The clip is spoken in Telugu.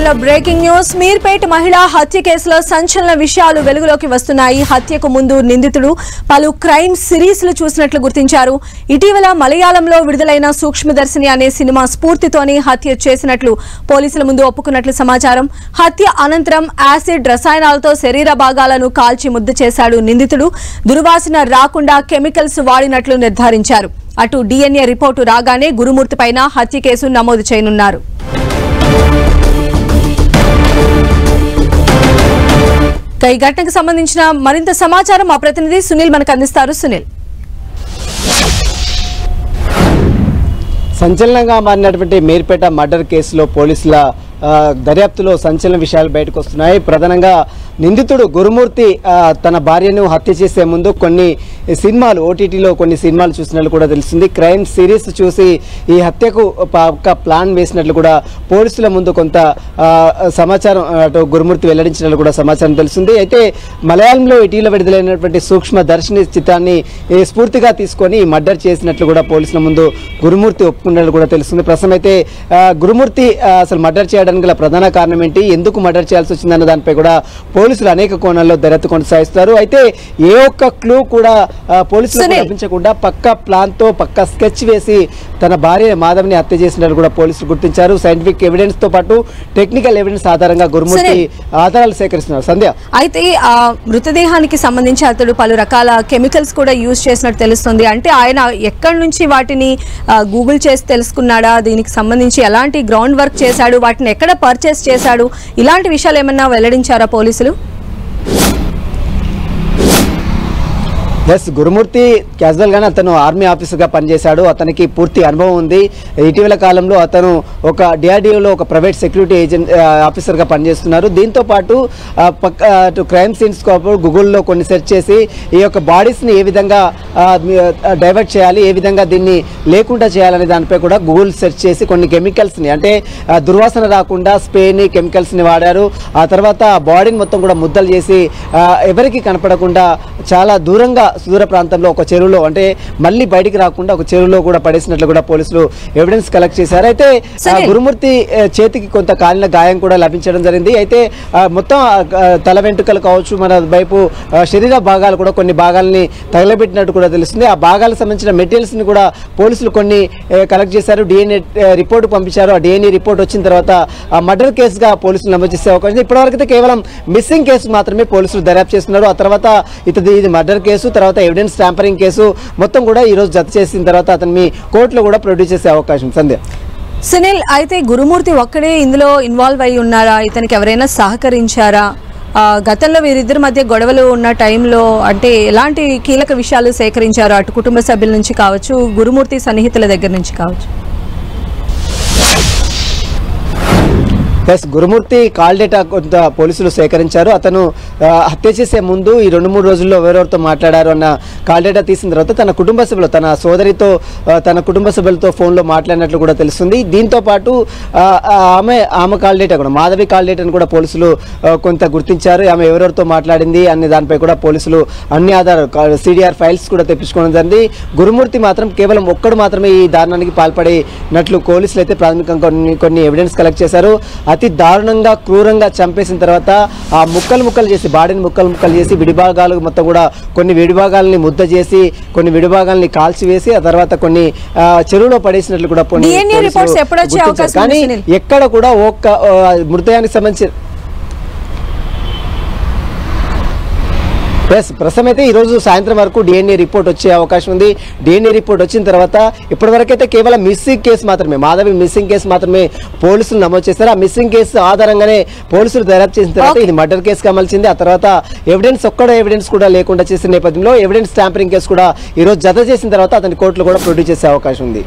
బులెటిన్లో బ్రేకింగ్ న్యూస్. మీర్పేట్ మహిళా హత్య కేసులో సంచలన విషయాలు వెలుగులోకి వస్తున్నాయి. హత్యకు ముందు నిందితుడు పలు క్రైమ్ సిరీస్లు చూసినట్లు గుర్తించారు. ఇటీవల మలయాళంలో విడుదలైన సూక్ష్మదర్శిని అనే సినిమా స్ఫూర్తితోనే హత్య చేసినట్లు పోలీసుల ముందు ఒప్పుకున్నట్లు సమాచారం. హత్య అనంతరం యాసిడ్ రసాయనాలతో శరీర భాగాలను కాల్చి ముద్ద చేశాడు నిందితుడు. దుర్వాసన రాకుండా కెమికల్స్ వాడినట్లు నిర్ధారించారు. అటు DNA రిపోర్టు రాగానే గురుమూర్తి పైన హత్య కేసు నమోదు చేయనున్నారు. ఈ ఘటనకు సంబంధించిన మరింత సమాచారం మా ప్రతినిధి సునీల్ మనకు అందిస్తారు. సునీల్, సంచలనంగా మారినటువంటి మీర్పేట మర్డర్ కేసులో పోలీసుల దర్యాప్తులో సంచలన విషయాలు బయటకు వస్తున్నాయి. ప్రధానంగా నిందితుడు గురుమూర్తి తన భార్యను హత్య చేసే ముందు కొన్ని సినిమాలు ఓటీటీలో కొన్ని సినిమాలు చూసినట్లు కూడా తెలుస్తుంది. క్రైమ్ సిరీస్ చూసి ఈ హత్యకు ఒక ప్లాన్ వేసినట్లు కూడా పోలీసుల ముందు కొంత సమాచారం అటు గురుమూర్తి వెల్లడించినట్లు కూడా సమాచారం తెలుస్తుంది. అయితే మలయాళంలో ఇటీవల విడుదలైనటువంటి సూక్ష్మదర్శిని చిత్రాన్ని స్ఫూర్తిగా తీసుకొని మర్డర్ చేసినట్లు కూడా పోలీసుల ముందు గురుమూర్తి ఒప్పుకున్నట్లు కూడా తెలుస్తుంది. ప్రస్తుతం అయితే గురుమూర్తి అసలు మర్డర్ చేయడానికి గల ప్రధాన కారణం ఏంటి, ఎందుకు మర్డర్ చేయాల్సి వచ్చిందన్న దానిపై కూడా పోలీసులు అనేక కోణాల్లో దర్యాప్తు కొనసాగిస్తారు. అయితే ఏ ఒక్క క్లూ కూడా పోలీసులకు లభించకుండా పక్కా ప్లాన్ తో పక్కా స్కెచ్ వేసి తన భార్య మాధవిని హత్య చేసినట్లు కూడా పోలీసులు గుర్తించారు. సైంటిఫిక్ ఎవిడెన్స్ తో పాటు టెక్నికల్ ఎవిడెన్స్ ఆధారంగా గురుమూర్తి ఆధారాలు సేకరిస్తున్నారు. సంధ్య, అయితే ఆ మృతదేహానికి సంబంధించి అతడు పలు రకాల కెమికల్స్ కూడా యూజ్ చేసినట్టు తెలుస్తుంది. అంటే ఆయన ఎక్కడి నుంచి వాటిని గూగుల్ చేసి తెలుసుకున్నాడా, దీనికి సంబంధించి ఎలాంటి గ్రౌండ్ వర్క్ చేశాడు, వాటిని ఎక్కడ పర్చేస్ చేశాడు, ఇలాంటి విషయాలు ఏమన్నా వెల్లడించారా పోలీసులు? ఎస్, గురుమూర్తి క్యాజువల్ గానే అతను ఆర్మీ ఆఫీసర్ గా పనిచేశాడు. అతనికి పూర్తి అనుభవం ఉంది. ఇటీవల కాలంలో అతను ఒక DRDOలో ఒక ప్రైవేట్ సెక్యూరిటీ ఏజెంట్ ఆఫీసర్ గా పనిచేస్తున్నారు. దీంతో పాటు క్రైమ్ సీన్స్ గూగుల్లో కొన్ని సెర్చ్ చేసి ఈ యొక్క బాడీస్ ని ఏ విధంగా డైవర్ట్ చేయాలి, ఏ విధంగా దీన్ని లేకుండా చేయాలనే దానిపై కూడా గూగుల్ సెర్చ్ చేసి కొన్ని కెమికల్స్ ని, అంటే దుర్వాసన రాకుండా స్ప్రేని కెమికల్స్ ని వాడారు. ఆ తర్వాత బాడీని మొత్తం కూడా ముద్దలు చేసి ఎవరికి కనపడకుండా చాలా సుదూర ప్రాంతంలో ఒక చెరువులో, అంటే మళ్ళీ బయటికి రాకుండా ఒక చెరువులో కూడా పడేసినట్లు కూడా పోలీసులు ఎవిడెన్స్ కలెక్ట్ చేశారు. అయితే గురుమూర్తి చేతికి కొంత కాలిన గాయం కూడా లభించడం జరిగింది. అయితే మొత్తం తల వెంట్రుకలు కావచ్చు, మన వైపు శరీర భాగాలు కూడా కొన్ని భాగాలని తగలబెట్టినట్టు కూడా తెలుస్తుంది. ఆ భాగాలకు సంబంధించిన మెటీరియల్స్ ని కూడా పోలీసులు కొన్ని కలెక్ట్ చేశారు. DNA రిపోర్ట్ పంపించారు. ఆ DNA రిపోర్ట్ వచ్చిన తర్వాత ఆ మర్డర్ కేసుగా పోలీసులు నమోదు చేసే అవకాశం. ఇప్పటివరకైతే కేవలం మిస్సింగ్ కేసు మాత్రమే పోలీసులు దర్యాప్తు చేస్తున్నారు. ఆ తర్వాత ఇది మర్డర్ కేసు, తర్వాత ఎవిడెన్స్ ట్యాంపరింగ్ కేసు మొత్తం కూడా ఈ రోజు జత చేసిన తర్వాత అతన్ని కోర్టులో కూడా ప్రొడ్యూస్ చేసే అవకాశం. సంధ్య, సునీల్, అయితే గురుమూర్తి ఒక్కడే ఇందులో ఇన్వాల్వ్ అయి ఉన్నారా, ఇతనికి ఎవరైనా సహకరించారా? గతంలో వీరిద్దరి మధ్య గొడవలు ఉన్న టైంలో అంటే ఎలాంటి కీలక విషయాలు సేకరించారు, అటు కుటుంబ సభ్యుల నుంచి కావచ్చు, గురుమూర్తి సన్నిహితుల దగ్గర నుంచి కావచ్చు? ప్లస్ గురుమూర్తి కాల్ డేటా కొంత పోలీసులు సేకరించారు. అతను హత్య చేసే ముందు ఈ 2-3 రోజుల్లో ఎవరెవరితో మాట్లాడారు అన్న కాల్ డేటా తీసిన తర్వాత తన కుటుంబ సభ్యులు, తన సోదరితో, తన కుటుంబ సభ్యులతో ఫోన్లో మాట్లాడినట్లు కూడా తెలుస్తుంది. దీంతో పాటు ఆమె కాల్ డేటా కూడా, మాధవి కాల్ డేటాను కూడా పోలీసులు కొంత గుర్తించారు. ఆమె ఎవరెవరితో మాట్లాడింది అనే దానిపై కూడా పోలీసులు అన్ని ఆధారాలు CDR ఫైల్స్ కూడా తెప్పించుకోవడం జరిగింది. గురుమూర్తి మాత్రం కేవలం ఒక్కడు మాత్రమే ఈ దారుణానికి పాల్పడినట్లు పోలీసులు అయితే ప్రాథమికంగా కొన్ని ఎవిడెన్స్ కలెక్ట్ చేశారు. అతి దారుణంగా క్రూరంగా చంపేసిన తర్వాత ఆ ముక్కలు చేసి, బాడీని ముక్కలు చేసి విడిభాగాలు మొత్తం కూడా కొన్ని విడిభాగాలని ముద్ద చేసి కొన్ని విడిభాగాలని కాల్చివేసి ఆ తర్వాత కొన్ని చెరువులో పడేసినట్లు కూడా కానీ ఎక్కడ కూడా ఒక్క మృతదేహానికి సంబంధించి ప్రస్తుతం అయితే ఈరోజు సాయంత్రం వరకు DNA రిపోర్ట్ వచ్చే అవకాశం ఉంది. DNA రిపోర్ట్ వచ్చిన తర్వాత ఇప్పటివరకైతే కేవలం మిస్సింగ్ కేసు మాత్రమే, మాధవి మిస్సింగ్ కేసు మాత్రమే పోలీసులు నమోదు చేస్తారు. ఆ మిస్సింగ్ కేసు ఆధారంగానే పోలీసులు దర్యాప్తు చేసిన తర్వాత ఇది మర్డర్ కేసుగా మలిచింది. ఆ తర్వాత ఎవిడెన్స్ కూడా లేకుండా చేసిన నేపథ్యంలో ఎవిడెన్స్ ట్యాంపరింగ్ కేసు కూడా ఈరోజు జత చేసిన తర్వాత అతని కోర్టులో కూడా ప్రొడ్యూస్ చేసే అవకాశం ఉంది.